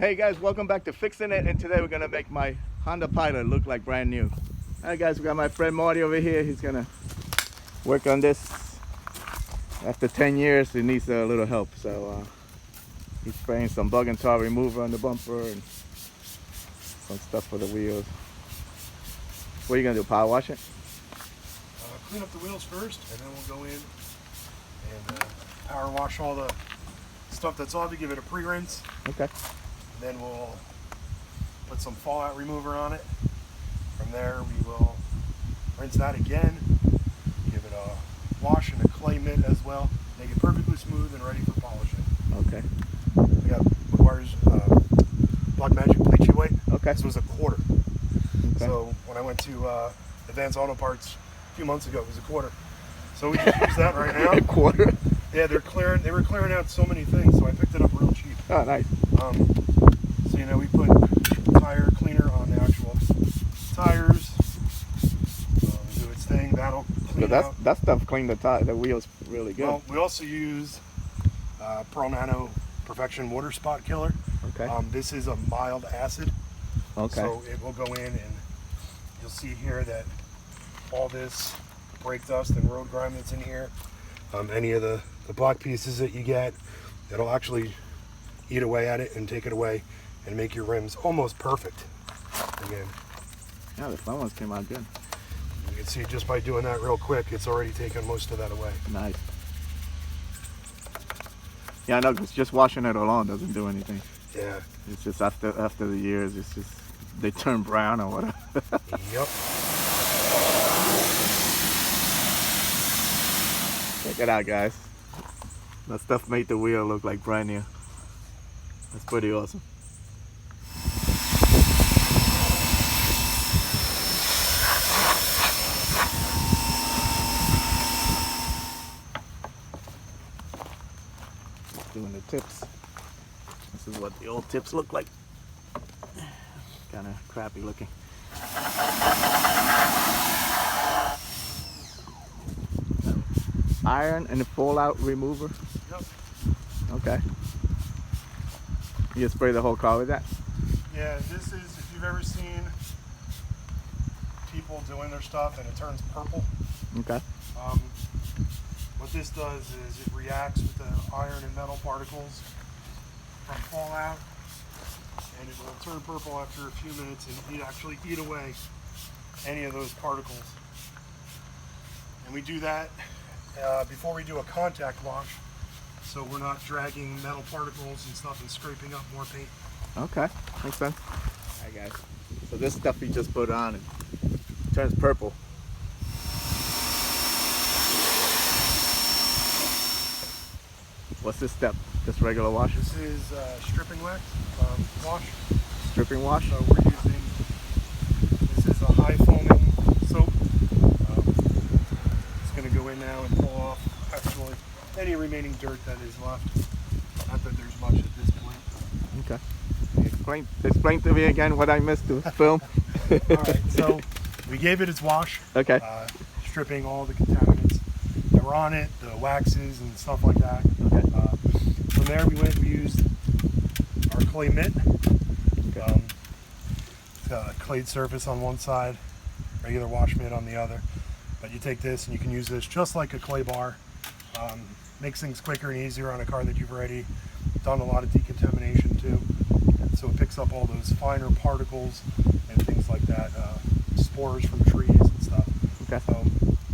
Hey guys, welcome back to Fixin' It, and today we're gonna make my Honda Pilot look like brand new. Alright guys, we got my friend Marty over here. He's gonna work on this. After 10 years, it needs a little help. So he's spraying some bug and tar remover on the bumper and some stuff for the wheels. What are you gonna do, power wash it? Clean up the wheels first, and then we'll go in and power wash all the stuff that's on to give it a pre-rinse. Okay. Then we'll put some fallout remover on it. From there we will rinse that again, give it a wash and a clay mitt as well, make it perfectly smooth and ready for polishing. Okay. We got requires Black Magic bleachy white. Okay. This was a quarter. Okay. So when I went to Advanced Auto Parts a few months ago, it was a quarter. So we just use that right now. A quarter? Yeah, they were clearing out so many things, so I picked it up real cheap. Oh, nice. So you know, we put tire cleaner on the actual tires. Do its thing. That'll clean out. That stuff cleaned the wheels really good. Well, we also use Pearl Nano Perfection Water Spot Killer. Okay. This is a mild acid. Okay. So it will go in, and you'll see here that all this brake dust and road grime that's in here, any of the black pieces that you get, it'll actually eat away at it and take it away and make your rims almost perfect again. Yeah, the front ones came out good. You can see just by doing that real quick, it's already taken most of that away. Nice. Yeah, I know, because just washing it alone doesn't do anything. Yeah. It's just after the years, it's just, they turn brown or whatever. Yep. Check it out, guys. That stuff made the wheel look like brand new. That's pretty awesome. Doing the tips. This is what the old tips look like. Kind of crappy looking. Iron and the fallout remover. Yep. Okay. You spray the whole car with that? Yeah, this is, if you've ever seen people doing their stuff and it turns purple. Okay. What this does is it reacts with the iron and metal particles from fallout, and it will turn purple after a few minutes and actually eat away any of those particles. And we do that before we do a contact wash, so we're not dragging metal particles and stuff and scraping up more paint. Okay, makes sense. Alright guys, so this stuff you just put on and it turns purple. What's this step? Just regular wash? This is stripping wax wash. Stripping wash? So we're using, this is a high foaming soap. It's going to go in now and pull off actually any remaining dirt that is left. Not that there's much at this point. Okay. Explain to me again what I missed to film. Alright, so we gave it its wash. Okay. Stripping all the contaminants that were on it, the waxes and stuff like that. Okay. From there we used our clay mitt. Okay. It's got a clayed surface on one side, regular wash mitt on the other. But you take this and you can use this just like a clay bar. Makes things quicker and easier on a car that you've already done a lot of decontamination to. So it picks up all those finer particles and things like that, spores from trees and stuff. Okay. So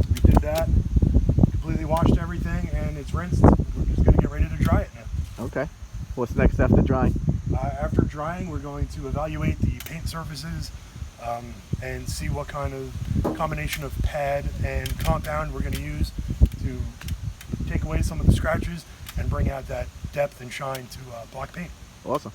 we did that, completely washed everything, and it's rinsed. We're just going to get ready to dry it now. Okay. What's next after drying? After drying, we're going to evaluate the paint surfaces and see what kind of combination of pad and compound we're going to use to take away some of the scratches and bring out that depth and shine to black paint. Awesome.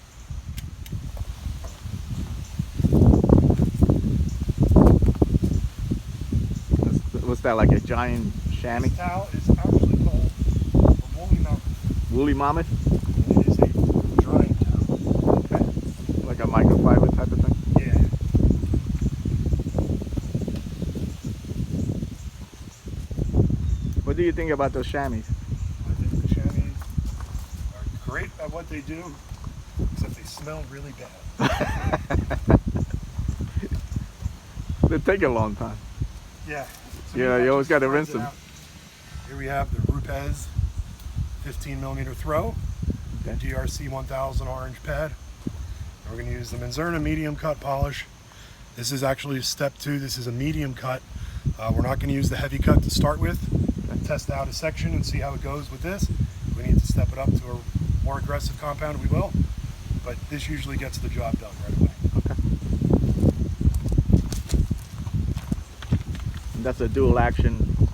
What's that, like a giant chamois? This towel is actually called a woolly mammoth. Woolly mammoth? It is a drying towel. Okay. Like a microfiber type of thing? Yeah. What do you think about those chamois? I think the chamois are great at what they do, except they smell really bad. They take a long time. Yeah. Yeah, you always got to rinse them. Out. Here we have the Rupes 15mm throw, Okay. DRC 1000 orange pad. We're going to use the Manzurna medium cut polish. This is actually step 2. This is a medium cut. We're not going to use the heavy cut to start with. Test out a section and see how it goes with this. If we need to step it up to a more aggressive compound, we will. But this usually gets the job done right away. Okay. And that's a dual action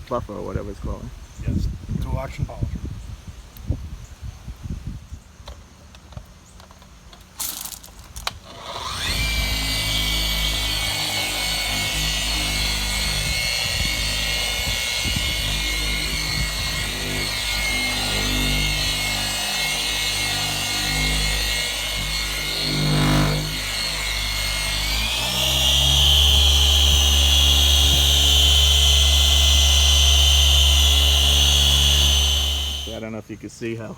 buffer or whatever it's called. Yes, dual action polisher. I don't know if you can see how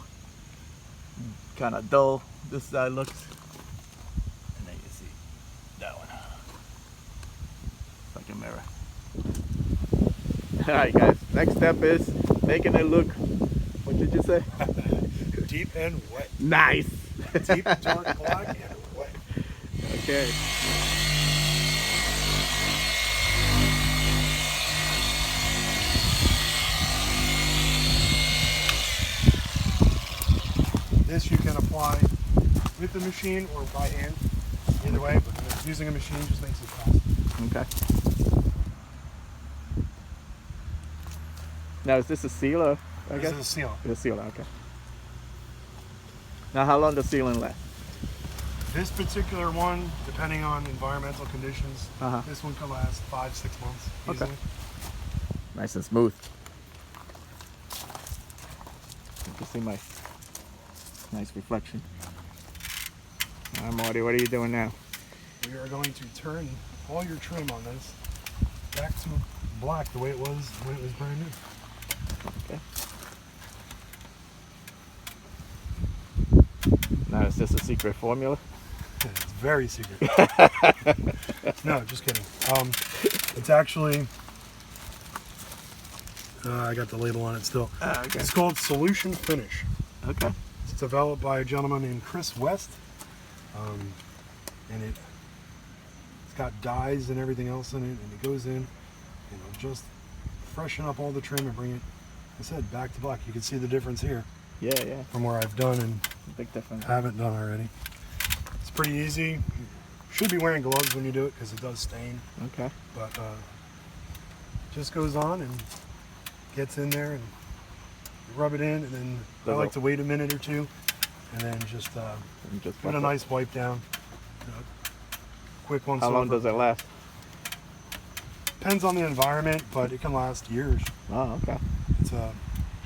kind of dull this side looks. And then you see that one. It's like a mirror. Alright guys, next step is making it look, what did you say? Deep and wet. Nice! Deep, dark, black, and wet. Okay. This you can apply with the machine or by hand, either way, but using a machine just makes it fast. Okay. Now is this a sealer? I This guess? is a seal. It's a sealer, okay. Now how long does sealing last? This particular one, depending on environmental conditions, this one can last 5-6 months easily. Okay. Nice and smooth. You can see my nice reflection. All right, Marty, what are you doing now? We are going to turn all your trim on this back to black the way it was when it was brand new. Okay. Now, is this a secret formula? It's very secret. No, just kidding. It's actually, I got the label on it still. Okay. It's called Solution Finish. Okay. It's developed by a gentleman named Chris West, and it's got dyes and everything else in it, and it goes in and it'll just freshen up all the trim and bring it, like I said, back to black. You can see the difference here. Yeah, yeah. From where I've done and Big difference. haven't done already. It's pretty easy. You should be wearing gloves when you do it because it does stain. Okay. But just goes on and gets in there and you rub it in, and then I like to wait a minute or two and then just give it a nice wipe down. Quick once How over. long does it last? Depends on the environment, but it can last years. Oh, okay. It's a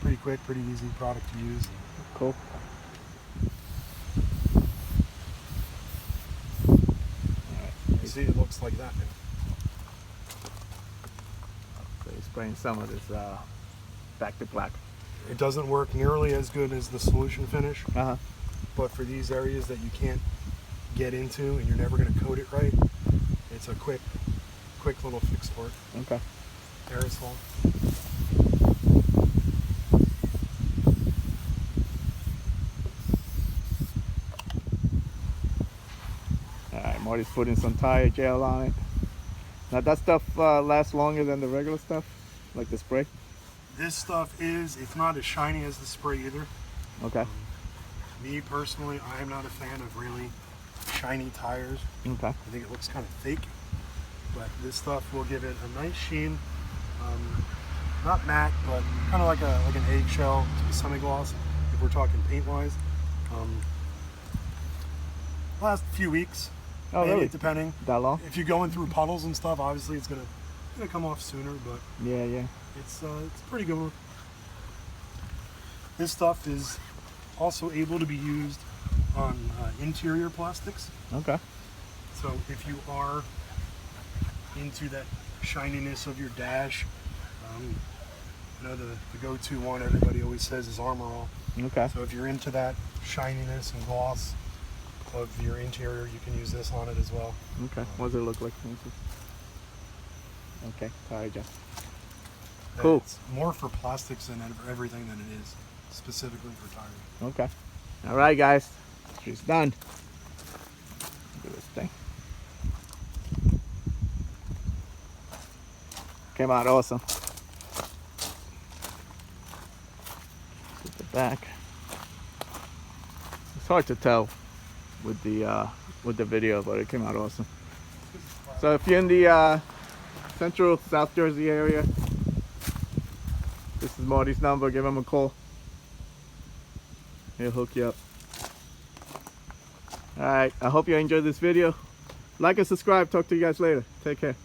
pretty quick, pretty easy product to use. Cool. You see, it looks like that now. So you're spraying some of this back to black. It doesn't work nearly as good as the Solution Finish, Uh-huh. but for these areas that you can't get into and you're never going to coat it right, it's a quick little fix for it. Okay. Aerosol. Alright, Marty's putting some tire gel on it. Now that stuff lasts longer than the regular stuff, like the spray? This stuff it's not as shiny as the spray either. Okay. Me personally, I am not a fan of really shiny tires. Okay. I think it looks kind of fake, but this stuff will give it a nice sheen. Not matte, but kind of like an eggshell to a semi-gloss if we're talking paint-wise. Last few weeks, Oh, maybe, really? depending. That long? If you're going through puddles and stuff, obviously it's gonna come off sooner, but Yeah, yeah. it's pretty good one. This stuff is also able to be used on interior plastics. Okay. So if you are into that shininess of your dash, You know, the go-to one everybody always says is Armor All. Okay. So if you're into that shininess and gloss of your interior, you can use this on it as well. Okay. What does it look like? Okay. Sorry, Jeff. Cool. It's more for plastics than everything than it is specifically for tires. Okay. All right, guys. She's done. Look at this thing. Came out awesome. At the back. It's hard to tell with the video, but it came out awesome. So if you're in the central South Jersey area, this is Marty's number. Give him a call. He'll hook you up. All right. I hope you enjoyed this video. Like and subscribe. Talk to you guys later. Take care.